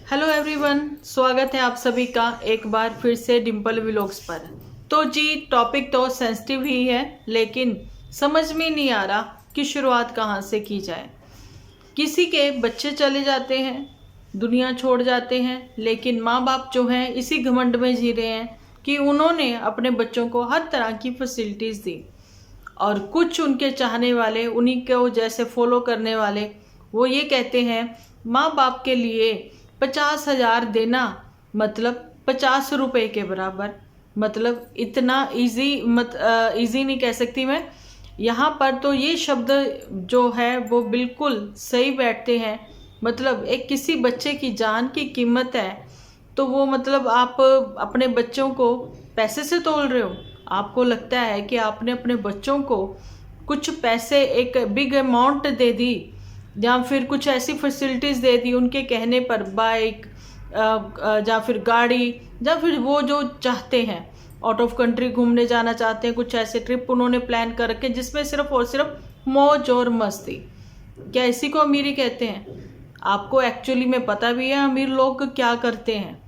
Hello everyone, स्वागत है आप सभी का एक बार फिर से डिम्पल व्लॉग्स पर। तो जी, टॉपिक तो सेंसिटिव ही है, लेकिन समझ में नहीं आ रहा कि शुरुआत कहाँ से की जाए। किसी के बच्चे चले जाते हैं, दुनिया छोड़ जाते हैं, लेकिन माँ बाप जो हैं इसी घमंड में जी रहे हैं कि उन्होंने अपने बच्चों को हर तरह की फैसिलिटीज़ दी। और कुछ उनके चाहने वाले, उन्हीं को जैसे फॉलो करने वाले, वो ये कहते हैं माँ बाप के लिए 50,000 देना मतलब 50 रुपए के बराबर। मतलब इतना इजी नहीं कह सकती मैं यहाँ पर, तो ये शब्द जो है वो बिल्कुल सही बैठते हैं। मतलब एक किसी बच्चे की जान की कीमत है, तो वो मतलब आप अपने बच्चों को पैसे से तोल रहे हो। आपको लगता है कि आपने अपने बच्चों को कुछ पैसे, एक बिग अमाउंट दे दी, या फिर कुछ ऐसी फैसिलिटीज़ दे दी उनके कहने पर, बाइक या फिर गाड़ी, या फिर वो जो चाहते हैं आउट ऑफ कंट्री घूमने जाना चाहते हैं, कुछ ऐसे ट्रिप उन्होंने प्लान कर रखे जिसमें सिर्फ और सिर्फ मौज और मस्ती। क्या इसी को अमीरी कहते हैं? आपको एक्चुअली में पता भी है अमीर लोग क्या करते हैं?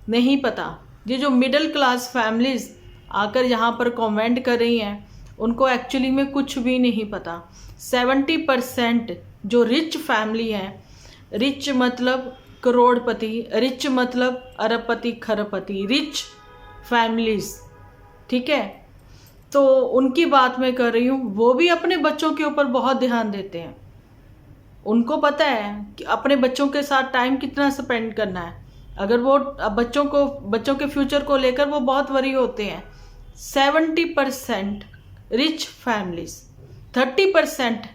नहीं पता। ये जो मिडिल क्लास फैमिलीज आकर यहाँ पर कमेंट कर रही हैं, उनको एक्चुअली में कुछ भी नहीं पता। 70% जो रिच फैमिली है, रिच मतलब करोड़पति, रिच मतलब अरबपति खरबपति, रिच फैमिलीज, ठीक है, तो उनकी बात मैं कर रही हूँ। वो भी अपने बच्चों के ऊपर बहुत ध्यान देते हैं। उनको पता है कि अपने बच्चों के साथ टाइम कितना स्पेंड करना है। अगर वो बच्चों के फ्यूचर को लेकर वो बहुत वरी होते हैं। 70% रिच फैमिलीज, 30%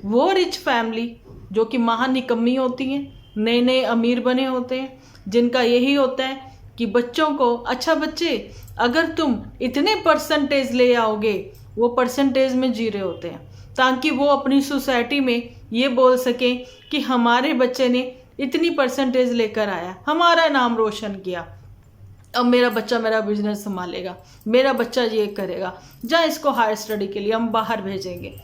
वो रिच फैमिली जो कि महा निकम्मी होती हैं, नए नए अमीर बने होते हैं, जिनका यही होता है कि बच्चों को, अच्छा बच्चे अगर तुम इतने परसेंटेज ले आओगे, वो परसेंटेज में जी रहे होते हैं ताकि वो अपनी सोसाइटी में ये बोल सके कि हमारे बच्चे ने इतनी परसेंटेज लेकर आया, हमारा नाम रोशन किया, अब मेरा बच्चा मेरा बिजनेस संभालेगा, मेरा बच्चा ये करेगा, जा इसको हायर स्टडी के लिए हम बाहर भेजेंगे।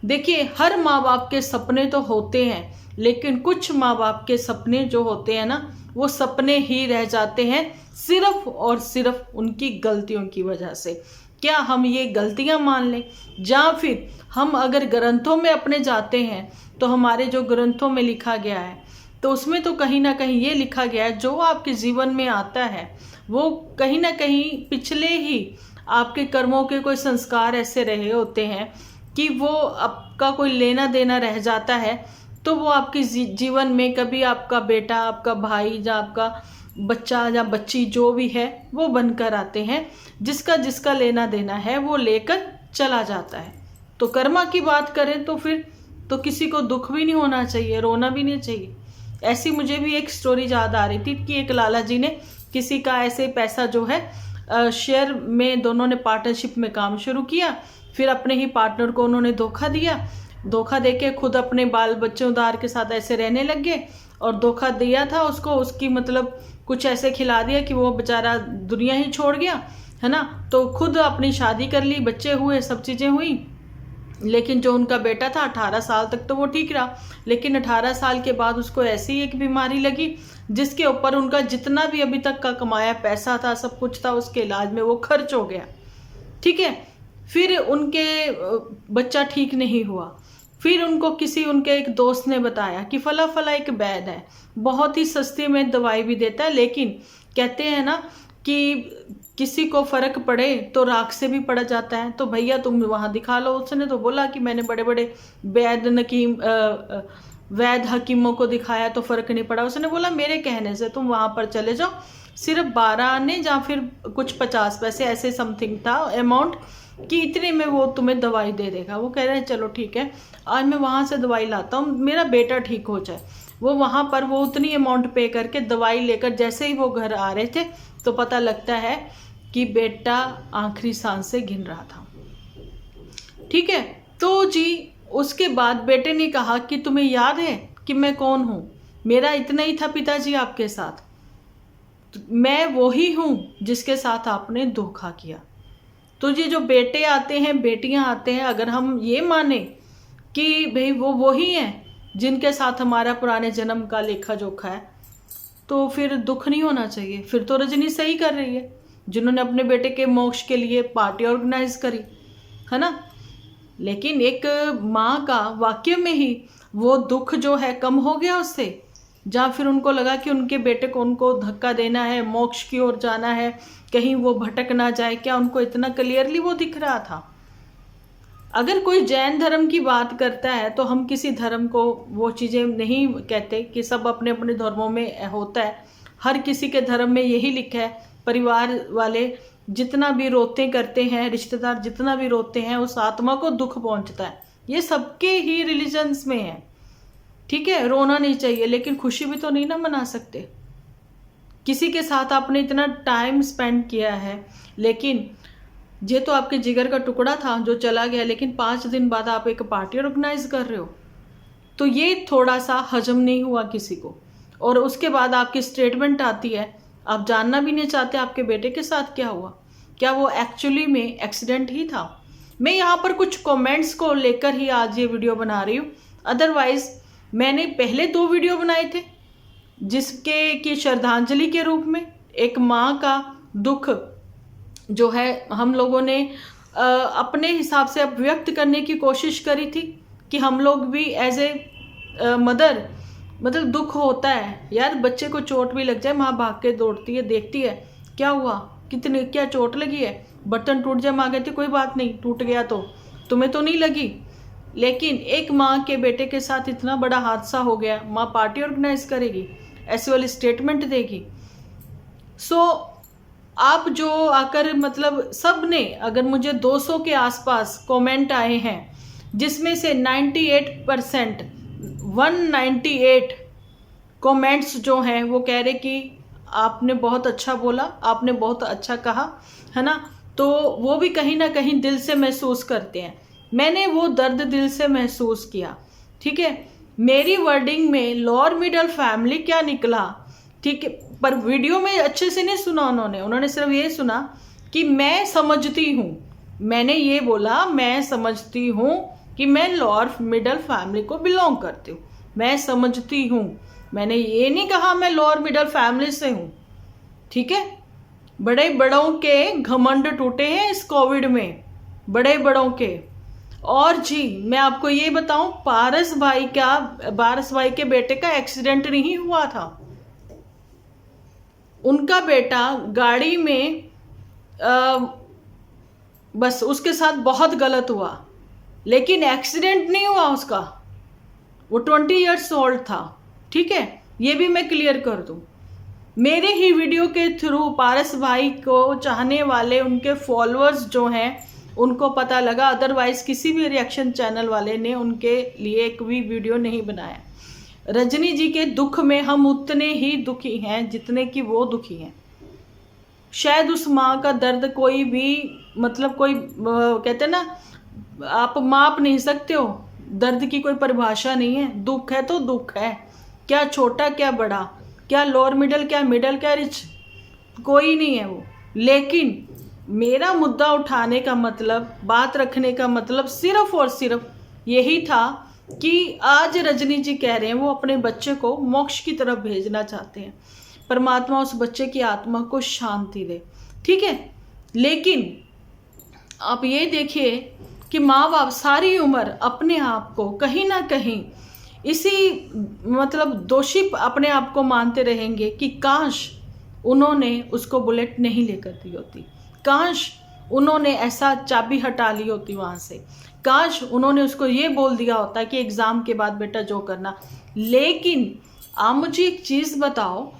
देखिए, हर माँ बाप के सपने तो होते हैं, लेकिन कुछ माँ बाप के सपने जो होते हैं ना, वो सपने ही रह जाते हैं सिर्फ और सिर्फ उनकी गलतियों की वजह से। क्या हम ये गलतियां मान लें, या फिर हम अगर ग्रंथों में अपने जाते हैं तो हमारे जो ग्रंथों में लिखा गया है, तो उसमें तो कहीं ना कहीं ये लिखा गया है जो आपके जीवन में आता है वो कहीं ना कहीं पिछले ही आपके कर्मों के कोई संस्कार ऐसे रहे होते हैं कि वो आपका कोई लेना देना रह जाता है। तो वो आपके जीवन में कभी आपका बेटा, आपका भाई, या आपका बच्चा या बच्ची जो भी है वो बनकर आते हैं, जिसका जिसका लेना देना है वो लेकर चला जाता है। तो कर्मा की बात करें तो फिर तो किसी को दुख भी नहीं होना चाहिए, रोना भी नहीं चाहिए। ऐसी मुझे भी एक स्टोरी याद आ रही थी कि एक लाला जी ने किसी का ऐसे पैसा जो है शेयर में, दोनों ने पार्टनरशिप में काम शुरू किया, फिर अपने ही पार्टनर को उन्होंने धोखा दिया। धोखा देके खुद अपने बाल बच्चों के साथ ऐसे रहने लग गए, और धोखा दिया था उसको, उसकी मतलब कुछ ऐसे खिला दिया कि वो बेचारा दुनिया ही छोड़ गया, है ना। तो खुद अपनी शादी कर ली, बच्चे हुए, सब चीज़ें हुई, लेकिन जो उनका बेटा था 18 साल तक तो वो ठीक रहा, लेकिन 18 साल के बाद उसको ऐसी एक बीमारी लगी जिसके ऊपर उनका जितना भी अभी तक का कमाया पैसा था, सब कुछ था, उसके इलाज में वो खर्च हो गया, ठीक है। फिर उनके बच्चा ठीक नहीं हुआ। फिर उनको किसी उनके एक दोस्त ने बताया कि फला फला एक वैद है, बहुत ही सस्ते में दवाई भी देता है, लेकिन कहते हैं ना कि किसी को फर्क पड़े तो राख से भी पड़ जाता है, तो भैया तुम वहाँ दिखा लो। उसने तो बोला कि मैंने बड़े बड़े वैद हकीमों को दिखाया तो फर्क नहीं पड़ा। उसने बोला मेरे कहने से तुम वहाँ पर चले जाओ, सिर्फ 12 आने या फिर कुछ 50 पैसे ऐसे समथिंग था अमाउंट, कि इतने में वो तुम्हें दवाई दे देगा। वो कह रहे हैं चलो ठीक है, आज मैं वहाँ से दवाई लाता हूँ, मेरा बेटा ठीक हो जाए। वो वहाँ पर वो उतनी अमाउंट पे करके दवाई लेकर जैसे ही वो घर आ रहे थे तो पता लगता है कि बेटा आखिरी सांस से गिन रहा था, ठीक है। तो जी उसके बाद बेटे ने कहा कि तुम्हें याद है कि मैं कौन हूँ, मेरा इतना ही था पिताजी आपके साथ, मैं वो ही हूँ जिसके साथ आपने धोखा किया। तो ये जो बेटे आते हैं, बेटियां आते हैं, अगर हम ये माने कि भाई वो ही हैं जिनके साथ हमारा पुराने जन्म का लेखा जोखा है, तो फिर दुख नहीं होना चाहिए। फिर तो रजनी सही कर रही है, जिन्होंने अपने बेटे के मोक्ष के लिए पार्टी ऑर्गेनाइज करी, है ना। लेकिन एक माँ का वाक्य में ही वो दुख जो है कम हो गया उससे, जहाँ फिर उनको लगा कि उनके बेटे को उनको धक्का देना है, मोक्ष की ओर जाना है, कहीं वो भटक ना जाए। क्या उनको इतना क्लियरली वो दिख रहा था? अगर कोई जैन धर्म की बात करता है तो हम किसी धर्म को वो चीज़ें नहीं कहते कि सब अपने अपने धर्मों में होता है। हर किसी के धर्म में यही लिखा है, परिवार वाले जितना भी रोते करते हैं, रिश्तेदार जितना भी रोते हैं, उस आत्मा को दुख पहुंचता है। ये सबके ही रिलीजन्स में है, ठीक है। रोना नहीं चाहिए, लेकिन खुशी भी तो नहीं ना मना सकते। किसी के साथ आपने इतना टाइम स्पेंड किया है, लेकिन ये तो आपके जिगर का टुकड़ा था जो चला गया, लेकिन 5 दिन बाद आप एक पार्टी ऑर्गेनाइज कर रहे हो, तो ये थोड़ा सा हजम नहीं हुआ किसी को। और उसके बाद आपकी स्टेटमेंट आती है, आप जानना भी नहीं चाहते आपके बेटे के साथ क्या हुआ, क्या वो एक्चुअली में एक्सीडेंट ही था। मैं यहाँ पर कुछ कमेंट्स को लेकर ही आज ये वीडियो बना रही हूँ। अदरवाइज मैंने पहले 2 वीडियो बनाए थे, जिसके की श्रद्धांजलि के रूप में एक माँ का दुख जो है हम लोगों ने अपने हिसाब से व्यक्त करने की कोशिश करी थी कि हम लोग भी एज ए मदर, मतलब दुख होता है यार, बच्चे को चोट भी लग जाए, माँ भाग के दौड़ती है, देखती है क्या हुआ, कितने क्या चोट लगी है, बर्तन टूट जाए, माँ कहती कोई बात नहीं, टूट गया तो तुम्हें तो नहीं लगी। लेकिन एक माँ के बेटे के साथ इतना बड़ा हादसा हो गया, माँ पार्टी ऑर्गेनाइज करेगी, ऐसे वाली स्टेटमेंट देगी। सो आप जो आकर मतलब सब ने, अगर मुझे 200 के आसपास कमेंट आए हैं, जिसमें से 98% 198 कमेंट्स जो हैं वो कह रहे कि आपने बहुत अच्छा बोला, आपने बहुत अच्छा कहा, है ना। तो वो भी कहीं ना कहीं दिल से महसूस करते हैं। मैंने वो दर्द दिल से महसूस किया, ठीक है। मेरी वर्डिंग में लोअर मिडिल फैमिली क्या निकला, ठीक है, पर वीडियो में अच्छे से नहीं सुना उन्होंने सिर्फ ये सुना कि मैं समझती हूँ। मैंने ये बोला मैं समझती हूँ कि मैं लोअर मिडिल फैमिली को बिलोंग करती हूँ, मैं समझती हूँ। मैंने ये नहीं कहा मैं लोअर मिडिल फैमिली से हूँ, ठीक है। बड़े बड़ों के घमंड टूटे हैं इस कोविड में, बड़े बड़ों के। और जी मैं आपको ये बताऊं, पारस भाई के बेटे का एक्सीडेंट नहीं हुआ था। उनका बेटा गाड़ी में बस उसके साथ बहुत गलत हुआ, लेकिन एक्सीडेंट नहीं हुआ उसका। वो 20 ईयर्स ओल्ड था, ठीक है। ये भी मैं क्लियर कर दूं, मेरे ही वीडियो के थ्रू पारस भाई को चाहने वाले उनके फॉलोअर्स जो हैं उनको पता लगा, अदरवाइज किसी भी रिएक्शन चैनल वाले ने उनके लिए एक भी वीडियो नहीं बनाया। रजनी जी के दुख में हम उतने ही दुखी हैं जितने कि वो दुखी हैं। शायद उस माँ का दर्द कोई भी, मतलब कोई कहते हैं ना, आप माप नहीं सकते हो, दर्द की कोई परिभाषा नहीं है। दुख है तो दुख है, क्या छोटा क्या बड़ा, क्या लोअर मिडिल क्या मिडिल क्या रिच, कोई नहीं है वो। लेकिन मेरा मुद्दा उठाने का मतलब, बात रखने का मतलब सिर्फ और सिर्फ यही था कि आज रजनी जी कह रहे हैं वो अपने बच्चे को मोक्ष की तरफ भेजना चाहते हैं, परमात्मा उस बच्चे की आत्मा को शांति दे, ठीक है। लेकिन आप ये देखिए कि माँ बाप सारी उम्र अपने आप को कहीं ना कहीं इसी मतलब दोषी अपने आप को मानते रहेंगे कि काश उन्होंने उसको बुलेट नहीं लेकर दी होती, काश उन्होंने ऐसा चाबी हटा ली होती वहाँ से, काश उन्होंने उसको ये बोल दिया होता कि एग्ज़ाम के बाद बेटा जो करना। लेकिन आप मुझे एक चीज़ बताओ,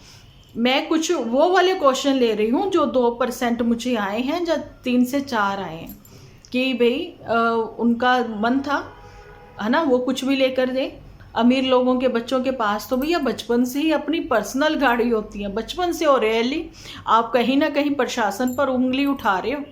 मैं कुछ वो वाले क्वेश्चन ले रही हूँ जो 2% मुझे आए हैं, या 3 से 4 आए हैं, कि भाई उनका मन था, है ना, वो कुछ भी लेकर दे। अमीर लोगों के बच्चों के पास तो भैया बचपन से ही अपनी पर्सनल गाड़ी होती है, बचपन से। और रियली आप कहीं ना कहीं प्रशासन पर उंगली उठा रहे हो।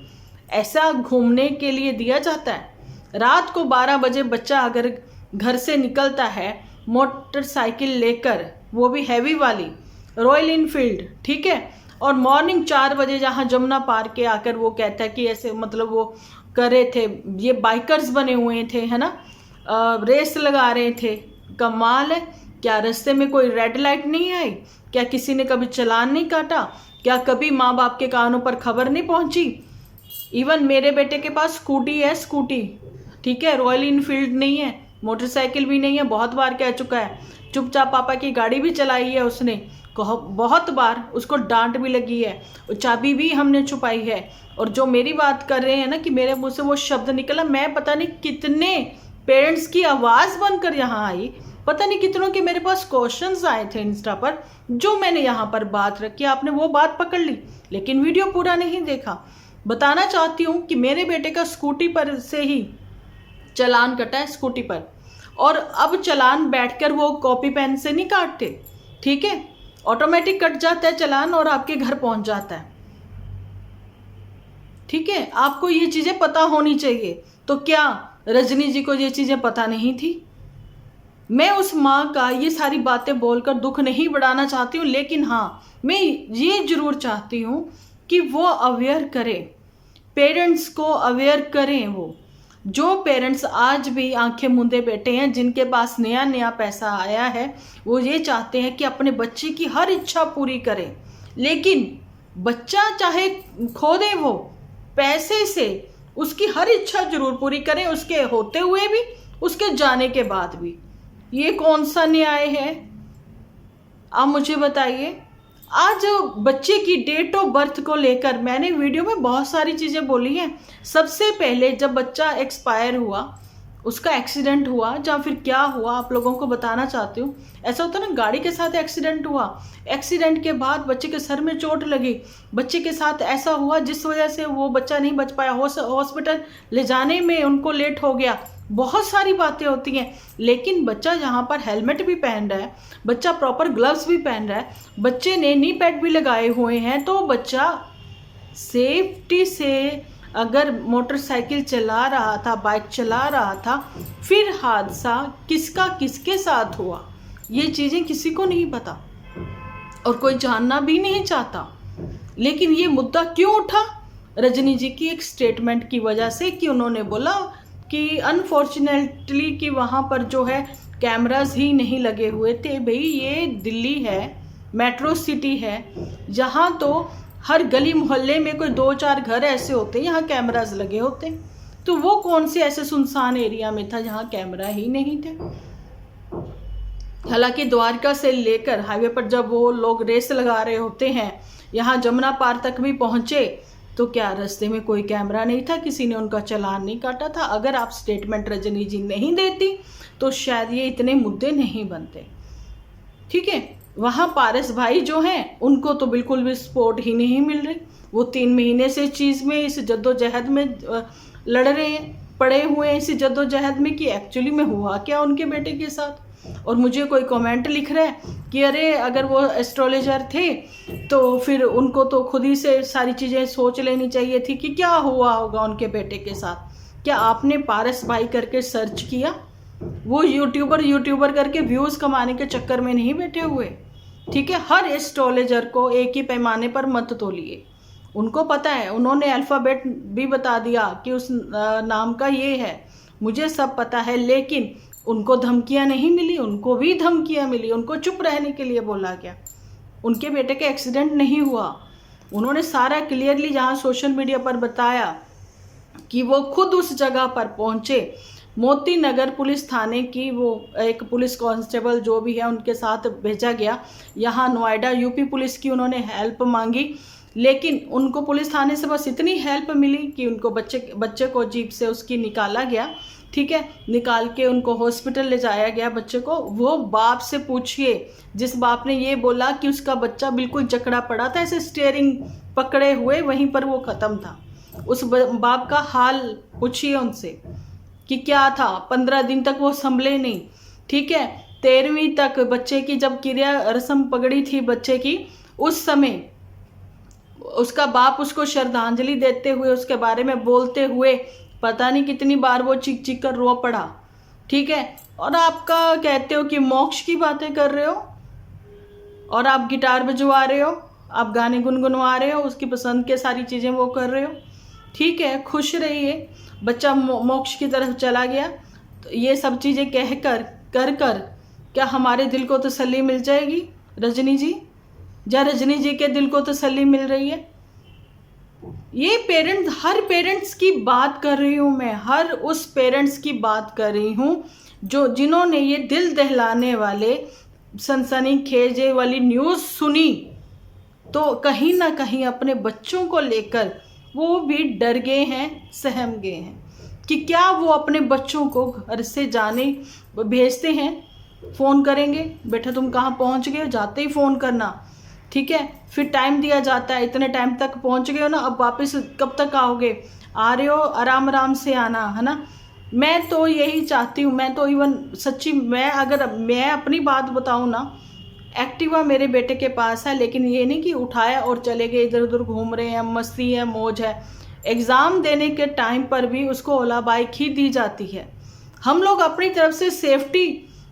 ऐसा घूमने के लिए दिया जाता है? रात को 12 बजे बच्चा अगर घर से निकलता है मोटरसाइकिल लेकर, वो भी हैवी वाली रॉयल इनफील्ड, ठीक है, और मॉर्निंग 4 बजे जहाँ जमुना पार्क के आकर वो कहता है कि ऐसे, मतलब वो कर रहे थे, ये बाइकर्स बने हुए थे, है ना, रेस लगा रहे थे। कमाल है, क्या रास्ते में कोई रेड लाइट नहीं आई? क्या किसी ने कभी चालान नहीं काटा? क्या कभी माँ बाप के कानों पर खबर नहीं पहुंची? इवन मेरे बेटे के पास स्कूटी है, स्कूटी, ठीक है, रॉयल इनफील्ड नहीं है, मोटरसाइकिल भी नहीं है, बहुत बार कह चुका है। चुपचाप पापा की गाड़ी भी चलाई है उसने, बहुत बार उसको डांट भी लगी है, चाबी भी हमने छुपाई है। और जो मेरी बात कर रहे हैं ना कि मेरे मुंह से वो शब्द निकला, मैं पता नहीं कितने पेरेंट्स की आवाज़ बनकर यहाँ आई, पता नहीं कितनों के मेरे पास क्वेश्चंस आए थे इंस्टा पर, जो मैंने यहाँ पर बात रखी, आपने वो बात पकड़ ली, लेकिन वीडियो पूरा नहीं देखा। बताना चाहती हूँ कि मेरे बेटे का स्कूटी पर से ही चालान कटा है, स्कूटी पर, और अब चालान बैठकर वो कॉपी पेन से नहीं काटते, ठीक है, ऑटोमेटिक कट जाता है चालान और आपके घर पहुंच जाता है, ठीक है। आपको ये चीज़ें पता होनी चाहिए। तो क्या रजनी जी को ये चीज़ें पता नहीं थी? मैं उस माँ का ये सारी बातें बोलकर दुख नहीं बढ़ाना चाहती हूँ, लेकिन हाँ, मैं ये जरूर चाहती हूँ कि वो अवेयर करें, पेरेंट्स को अवेयर करें। वो जो पेरेंट्स आज भी आंखें मूंदे बैठे हैं, जिनके पास नया नया पैसा आया है, वो ये चाहते हैं कि अपने बच्चे की हर इच्छा पूरी करें, लेकिन बच्चा चाहे खो दे वो पैसे से, उसकी हर इच्छा जरूर पूरी करें, उसके होते हुए भी, उसके जाने के बाद भी। ये कौन सा न्याय है? आप मुझे बताइए। आज बच्चे की डेट ऑफ बर्थ को लेकर मैंने वीडियो में बहुत सारी चीज़ें बोली हैं। सबसे पहले जब बच्चा एक्सपायर हुआ, उसका एक्सीडेंट हुआ या फिर क्या हुआ, आप लोगों को बताना चाहती हूँ। ऐसा होता है ना, गाड़ी के साथ एक्सीडेंट हुआ, एक्सीडेंट के बाद बच्चे के सर में चोट लगी, बच्चे के साथ ऐसा हुआ जिस वजह से वो बच्चा नहीं बच पाया, हॉस्पिटल ले जाने में उनको लेट हो गया, बहुत सारी बातें होती हैं। लेकिन बच्चा यहाँ पर हेलमेट भी पहन रहा है, बच्चा प्रॉपर ग्लव्स भी पहन रहा है, बच्चे ने नी पैड भी लगाए हुए हैं, तो बच्चा सेफ्टी से अगर मोटरसाइकिल चला रहा था, बाइक चला रहा था, फिर हादसा किसका किसके साथ हुआ, ये चीज़ें किसी को नहीं पता और कोई जानना भी नहीं चाहता। लेकिन ये मुद्दा क्यों उठा? रजनी जी की एक स्टेटमेंट की वजह से, कि उन्होंने बोला कि अनफॉर्चुनेटली कि वहाँ पर जो है कैमरास ही नहीं लगे हुए थे। भाई ये दिल्ली है, मेट्रो सिटी है, जहाँ तो हर गली मोहल्ले में कोई 2-4 घर ऐसे होते हैं यहाँ कैमरास लगे होते हैं, तो वो कौन से ऐसे सुनसान एरिया में था जहाँ कैमरा ही नहीं थे। हालांकि द्वारका से लेकर हाईवे पर जब वो लोग रेस लगा रहे होते हैं, यहाँ जमुना पार तक भी पहुँचे, तो क्या रास्ते में कोई कैमरा नहीं था? किसी ने उनका चालान नहीं काटा था? अगर आप स्टेटमेंट रजनी जी नहीं देती तो शायद ये इतने मुद्दे नहीं बनते, ठीक है। वहाँ पारस भाई जो हैं, उनको तो बिल्कुल भी सपोर्ट ही नहीं मिल रही। वो 3 महीने से चीज़ में, इस जद्दोजहद में लड़ रहे हैं, पड़े हुए हैं इस जद्दोजहद में कि एक्चुअली में हुआ क्या उनके बेटे के साथ। और मुझे कोई कमेंट लिख रहा है कि अरे अगर वो एस्ट्रोलॉजर थे तो फिर उनको तो खुद ही से सारी चीज़ें सोच लेनी चाहिए थी कि क्या हुआ होगा उनके बेटे के साथ। क्या आपने पारस भाई करके सर्च किया? वो यूट्यूबर करके व्यूज़ कमाने के चक्कर में नहीं बैठे हुए, ठीक है। हर एस्ट्रोलॉजर को एक ही पैमाने पर मत तोलिए। उनको पता है, उन्होंने अल्फ़ाबेट भी बता दिया कि उस नाम का ये है, मुझे सब पता है, लेकिन उनको धमकियां नहीं मिली, उनको भी धमकियां मिली, उनको चुप रहने के लिए बोला गया। उनके बेटे के एक्सीडेंट नहीं हुआ, उन्होंने सारा क्लियरली जहां सोशल मीडिया पर बताया कि वो खुद उस जगह पर पहुंचे, मोती नगर पुलिस थाने की वो एक पुलिस कांस्टेबल जो भी है उनके साथ भेजा गया। यहाँ नोएडा यूपी पुलिस की उन्होंने हेल्प मांगी, लेकिन उनको पुलिस थाने से बस इतनी हेल्प मिली कि उनको बच्चे को जीप से उसकी निकाला गया, ठीक है। निकाल के उनको हॉस्पिटल ले जाया गया बच्चे को। वो बाप से पूछिए जिस बाप ने ये बोला कि उसका बच्चा बिल्कुल जकड़ा पड़ा था, ऐसे स्टीयरिंग पकड़े हुए वहीं पर वो ख़त्म था। उस बाप का हाल पूछिए उनसे कि क्या था। 15 दिन तक वो संभले नहीं, ठीक है। 13वीं तक बच्चे की जब क्रिया रस्म पकड़ी थी बच्चे की, उस समय उसका बाप उसको श्रद्धांजलि देते हुए, उसके बारे में बोलते हुए पता नहीं कितनी बार वो चीख चीख कर रो पड़ा, ठीक है। और आपका कहते हो कि मोक्ष की बातें कर रहे हो और आप गिटार बजवा रहे हो, आप गाने गुनगुनवा रहे हो, उसकी पसंद के सारी चीज़ें वो कर रहे हो, ठीक है। खुश रहिए। बच्चा मोक्ष की तरफ चला गया, तो ये सब चीज़ें कह कर क्या हमारे दिल को तसल्ली मिल जाएगी रजनी जी? या रजनी जी के दिल को तसल्ली मिल रही है? ये पेरेंट्स, हर पेरेंट्स की बात कर रही हूँ मैं, हर उस पेरेंट्स की बात कर रही हूँ जिन्होंने ये दिल दहलाने वाले सनसनीखेज वाली न्यूज़ सुनी, तो कहीं ना कहीं अपने बच्चों को लेकर वो भी डर गए हैं, सहम गए हैं कि क्या वो अपने बच्चों को घर से जाने भेजते हैं, फ़ोन करेंगे, बेटा तुम कहाँ पहुँच गए हो, जाते ही फ़ोन करना, ठीक है। फिर टाइम दिया जाता है, इतने टाइम तक पहुँच गए हो ना, अब वापस कब तक आओगे, आ रहे हो आराम आराम से आना, है ना। मैं तो यही चाहती हूँ, मैं तो इवन सच्ची, अगर मैं अपनी बात बताऊँ ना, एक्टिवा मेरे बेटे के पास है, लेकिन ये नहीं कि उठाया और चले गए, इधर उधर घूम रहे हैं, मस्ती है, मौज है। एग्ज़ाम देने के टाइम पर भी उसको ओला बाइक ही दी जाती है। हम लोग अपनी तरफ से सेफ्टी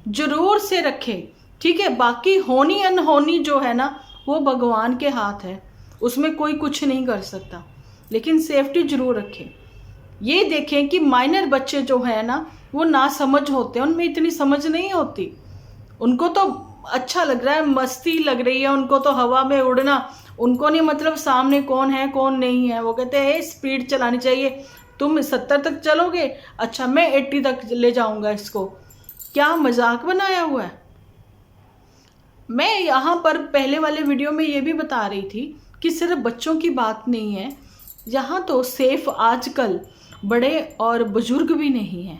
ज़रूर से रखें, ठीक है। बाकी होनी अनहोनी जो है ना, वो भगवान के हाथ है, उसमें कोई कुछ नहीं कर सकता, लेकिन सेफ्टी ज़रूर रखें। ये देखें कि माइनर बच्चे जो है ना, वो ना समझ होते हैं, उनमें इतनी समझ नहीं होती, उनको तो अच्छा लग रहा है, मस्ती लग रही है, उनको तो हवा में उड़ना, उनको नहीं मतलब सामने कौन है कौन नहीं है। वो कहते हैं स्पीड चलानी चाहिए, तुम 70 तक चलोगे, अच्छा मैं 80 तक ले जाऊंगा इसको। क्या मजाक बनाया हुआ है। मैं यहाँ पर पहले वाले वीडियो में ये भी बता रही थी कि सिर्फ बच्चों की बात नहीं है, यहाँ तो सेफ आजकल बड़े और बुजुर्ग भी नहीं हैं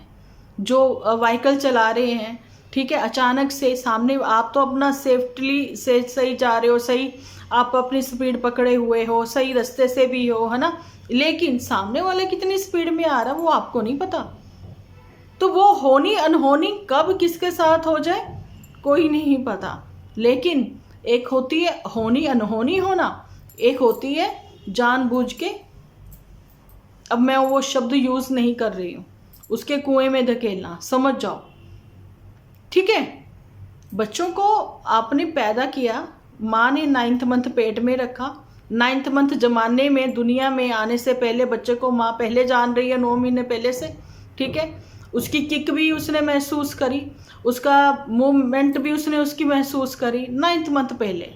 जो व्हीकल चला रहे हैं, ठीक है। अचानक से सामने आप तो अपना सेफ्टली से सही जा रहे हो, सही आप अपनी स्पीड पकड़े हुए हो, सही रास्ते से भी हो, है ना, लेकिन सामने वाला कितनी स्पीड में आ रहा है वो आपको नहीं पता। तो वो होनी अनहोनी कब किसके साथ हो जाए कोई नहीं पता। लेकिन एक होती है होनी अनहोनी होना, एक होती है जानबूझ के, अब मैं वो शब्द यूज़ नहीं कर रही हूँ, उसके कुएं में धकेलना, समझ जाओ, ठीक है। बच्चों को आपने पैदा किया, माँ ने 9th मंथ पेट में रखा, 9th मंथ जमाने में दुनिया में आने से पहले बच्चे को माँ पहले जान रही है, 9 महीने पहले से, ठीक है। उसकी किक भी उसने महसूस करी, उसका मूवमेंट भी उसने उसकी महसूस करी 9th मंथ पहले,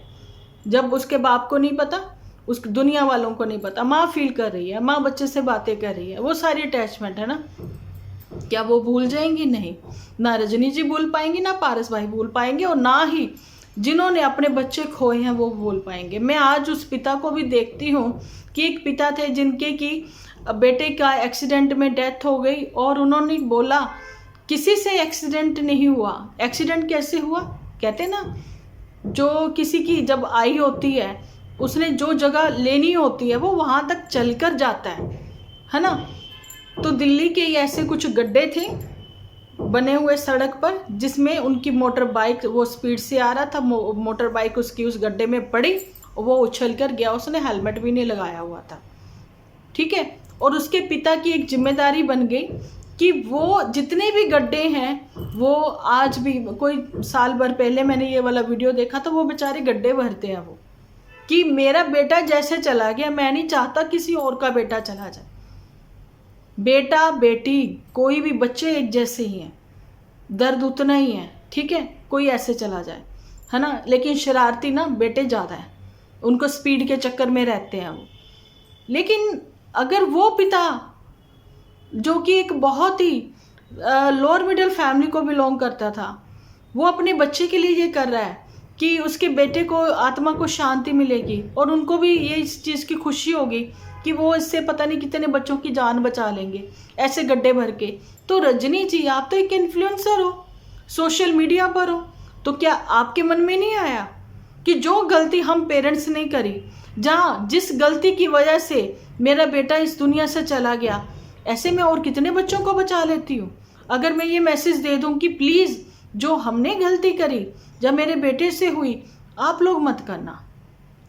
जब उसके बाप को नहीं पता, उस दुनिया वालों को नहीं पता, माँ फील कर रही है, माँ बच्चे से बातें कर रही है, वो सारी अटैचमेंट है ना। क्या वो भूल जाएंगी? नहीं, ना रजनी जी भूल पाएंगी, ना पारस भाई भूल पाएंगे, और ना ही जिन्होंने अपने बच्चे खोए हैं वो भूल पाएंगे। मैं आज उस पिता को भी देखती हूँ कि एक पिता थे जिनके की बेटे का एक्सीडेंट में डेथ हो गई, और उन्होंने बोला किसी से एक्सीडेंट नहीं हुआ। एक्सीडेंट कैसे हुआ? कहते ना, जो किसी की जब आई होती है, उसने जो जगह लेनी होती है वो वहाँ तक चलकर जाता है ना। तो दिल्ली के ऐसे कुछ गड्ढे थे बने हुए सड़क पर, जिसमें उनकी मोटर बाइक, वो स्पीड से आ रहा था, मोटर बाइक उसकी उस गड्ढे में पड़ी, वो उछल कर गया, उसने हेलमेट भी नहीं लगाया हुआ था, ठीक है। और उसके पिता की एक जिम्मेदारी बन गई कि वो जितने भी गड्ढे हैं, वो आज भी, कोई साल भर पहले मैंने ये वाला वीडियो देखा, तो वो बेचारे गड्ढे भरते हैं वो, कि मेरा बेटा जैसे चला गया, मैं नहीं चाहता किसी और का बेटा चला जाए। बेटा बेटी कोई भी बच्चे एक जैसे ही हैं, दर्द उतना ही है, ठीक है, कोई ऐसे चला जाए, है ना। लेकिन शरारती ना बेटे ज़्यादा हैं, उनको स्पीड के चक्कर में रहते हैं वो। लेकिन अगर वो पिता जो कि एक बहुत ही लोअर मिडिल फैमिली को बिलोंग करता था, वो अपने बच्चे के लिए ये कर रहा है कि उसके बेटे को, आत्मा को शांति मिलेगी, और उनको भी ये इस चीज़ की खुशी होगी कि वो इससे पता नहीं कितने बच्चों की जान बचा लेंगे ऐसे गड्ढे भर के। तो रजनी जी, आप तो एक इन्फ्लुएंसर हो, सोशल मीडिया पर हो, तो क्या आपके मन में नहीं आया कि जो गलती हम पेरेंट्स ने करी, जहाँ जिस गलती की वजह से मेरा बेटा इस दुनिया से चला गया, ऐसे में और कितने बच्चों को बचा लेती हूँ। अगर मैं ये मैसेज दे दूँ कि प्लीज़ जो हमने गलती करी जब मेरे बेटे से हुई, आप लोग मत करना,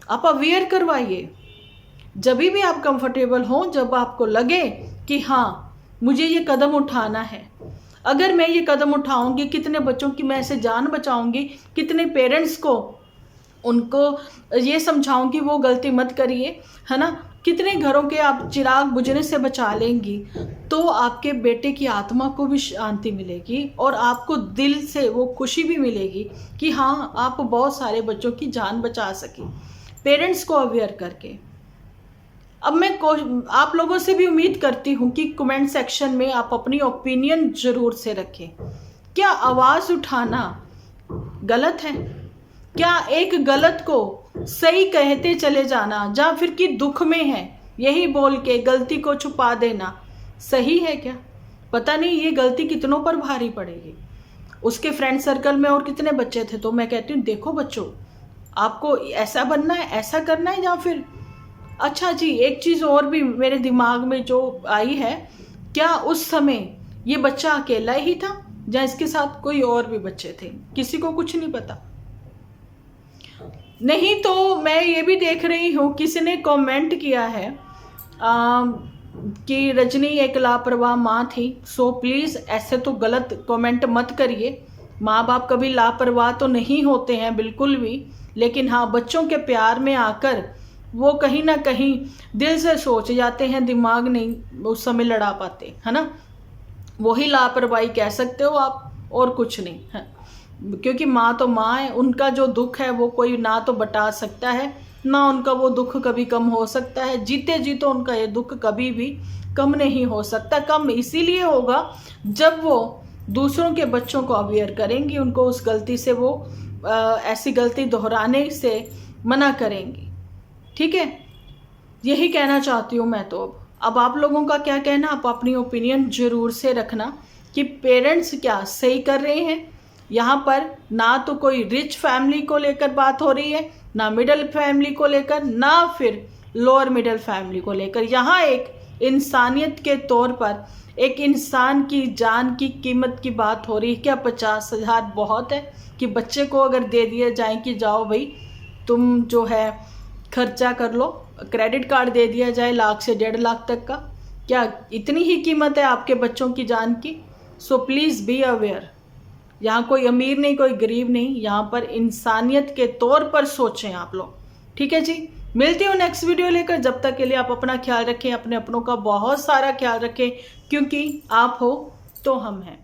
आप अवेयर करवाइए। जब भी आप कंफर्टेबल हों, जब आपको लगे कि हाँ मुझे ये कदम उठाना है, अगर मैं ये कदम उठाऊंगी, कितने बच्चों की मैं ऐसे जान बचाऊंगी, कितने पेरेंट्स को उनको ये समझाऊंगी वो गलती मत करिए, है ना। कितने घरों के आप चिराग बुझने से बचा लेंगी तो आपके बेटे की आत्मा को भी शांति मिलेगी और आपको दिल से वो खुशी भी मिलेगी कि हाँ, आप बहुत सारे बच्चों की जान बचा सके पेरेंट्स को अवेयर करके। अब मैं आप लोगों से भी उम्मीद करती हूँ कि कमेंट सेक्शन में आप अपनी ओपिनियन ज़रूर से रखें। क्या आवाज़ उठाना गलत है? क्या एक गलत को सही कहते चले जाना या फिर कि दुख में है यही बोल के गलती को छुपा देना सही है क्या? पता नहीं ये गलती कितनों पर भारी पड़ेगी। उसके फ्रेंड सर्कल में और कितने बच्चे थे। तो मैं कहती हूँ देखो बच्चों, आपको ऐसा बनना है, ऐसा करना है या फिर अच्छा जी, एक चीज़ और भी मेरे दिमाग में जो आई है, क्या उस समय ये बच्चा अकेला ही था या इसके साथ कोई और भी बच्चे थे? किसी को कुछ नहीं पता। नहीं तो मैं ये भी देख रही हूँ किसी ने कमेंट किया है कि रजनी एक लापरवाह माँ थी। सो प्लीज़ ऐसे तो गलत कमेंट मत करिए। माँ बाप कभी लापरवाह तो नहीं होते हैं बिल्कुल भी, लेकिन हाँ, बच्चों के प्यार में आकर वो कहीं ना कहीं दिल से सोच जाते हैं, दिमाग नहीं उस समय लड़ा पाते, है ना। वही लापरवाही कह सकते हो आप, और कुछ नहीं है। क्योंकि माँ तो माँ है, उनका जो दुख है वो कोई ना तो बता सकता है, ना उनका वो दुख कभी कम हो सकता है। जीते जी तो उनका ये दुख कभी भी कम नहीं हो सकता। कम इसीलिए होगा जब वो दूसरों के बच्चों को अवेयर करेंगी, उनको उस गलती से वो ऐसी गलती दोहराने से मना करेंगी। ठीक है, यही कहना चाहती हूँ मैं। तो अब आप लोगों का क्या कहना, आप अपनी ओपिनियन ज़रूर से रखना कि पेरेंट्स क्या सही कर रहे हैं। यहाँ पर ना तो कोई रिच फैमिली को लेकर बात हो रही है, ना मिडिल फैमिली को लेकर, ना फिर लोअर मिडिल फैमिली को लेकर। यहाँ एक इंसानियत के तौर पर एक इंसान की जान की कीमत की बात हो रही है। क्या 50,000 बहुत है कि बच्चे को अगर दे दिए जाए कि जाओ भाई तुम जो है खर्चा कर लो, क्रेडिट कार्ड दे दिया जाए 1 लाख से 1.5 लाख तक का? क्या इतनी ही कीमत है आपके बच्चों की जान की? So please be aware. यहाँ कोई अमीर नहीं, कोई गरीब नहीं, यहाँ पर इंसानियत के तौर पर सोचें आप लोग। ठीक है जी, मिलती हूँ नेक्स्ट वीडियो लेकर। जब तक के लिए आप अपना ख्याल रखें, अपने अपनों का बहुत सारा ख्याल रखें, क्योंकि आप हो तो हम हैं।